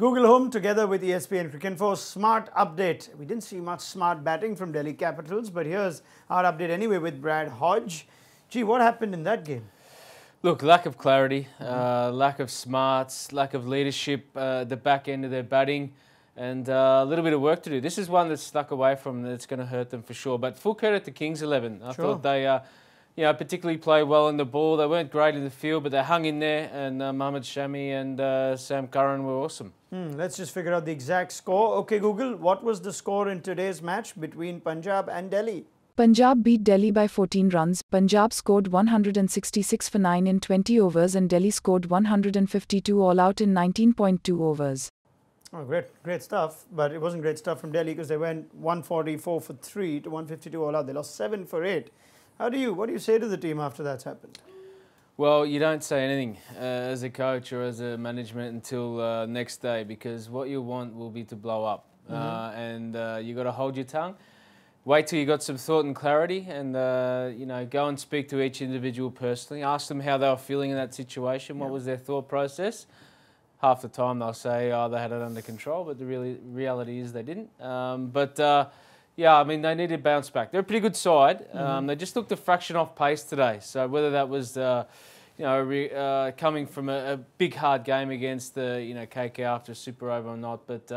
Google Home together with ESPNcricinfo smart update. We didn't see much smart batting from Delhi Capitals, but here's our update anyway with Brad Hodge. Gee, what happened in that game? Look, lack of clarity, lack of smarts, lack of leadership at the back end of their batting, and a little bit of work to do. This is one that's stuck away from that's going to hurt them for sure. But full credit to Kings 11. I thought they particularly played well in the ball. They weren't great in the field, but they hung in there, and Mohammad Shami and Sam Curran were awesome. Let's just figure out the exact score. Okay, Google, what was the score in today's match between Punjab and Delhi? Punjab beat Delhi by 14 runs. Punjab scored 166 for 9 in 20 overs and Delhi scored 152 all out in 19.2 overs. Oh, great stuff. But it wasn't great stuff from Delhi because they went 144 for 3 to 152 all out. They lost 7 for 8. What do you say to the team after that's happened? Well, you don't say anything as a coach or as a management until next day, because what you want will be to blow up. And you got to hold your tongue. Wait till you got some thought and clarity, and go and speak to each individual personally. Ask them how they were feeling in that situation. What was their thought process? Half the time they'll say, "Oh, they had it under control," but the reality is they didn't. I mean, they need to bounce back. They're a pretty good side. They just looked a fraction off pace today. So whether that was coming from a big hard game against the KK after a super over or not, but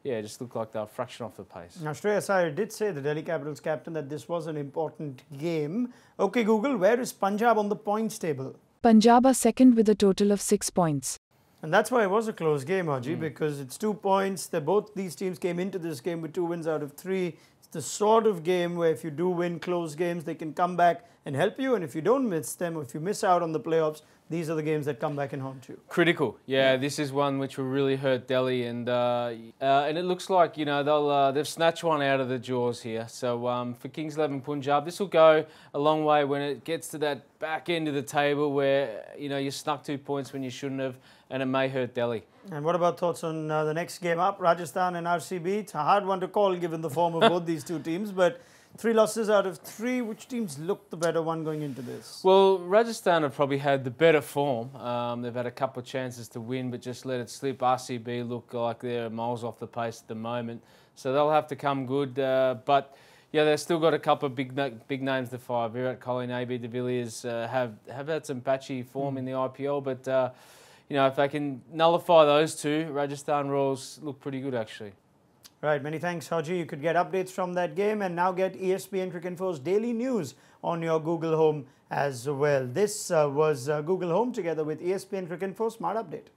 it just looked like they were a fraction off the pace. Now, Shreyas Iyer did say, the Delhi Capitals captain, that this was an important game. Okay, Google, where is Punjab on the points table? Punjab are second with a total of 6 points. And that's why it was a close game, Hodge, because it's 2 points. Both these teams came into this game with 2 wins out of 3. It's the sort of game where if you do win close games, they can come back and help you. And if you don't miss them, or if you miss out on the playoffs, these are the games that come back and haunt you. Critical, yeah. This is one which will really hurt Delhi, and it looks like they've snatched one out of the jaws here. So for Kings 11 Punjab, this will go a long way when it gets to that back end of the table where you snuck 2 points when you shouldn't have, and it may hurt Delhi. And what about thoughts on the next game up, Rajasthan and RCB? It's a hard one to call given the form of both these two teams, but 3 losses out of 3. Which teams look the better one going into this? Well, Rajasthan have probably had the better form. They've had a couple of chances to win, but just let it slip. RCB look like they're miles off the pace at the moment, so they'll have to come good. But yeah, they've still got a couple of big names to fire. Virat Kohli and AB de Villiers have had some patchy form in the IPL, but if they can nullify those two, Rajasthan Royals look pretty good actually. Right, many thanks, Hodge. You could get updates from that game and now get ESPNcricinfo's daily news on your Google Home as well. This was Google Home together with ESPNcricinfo Smart Update.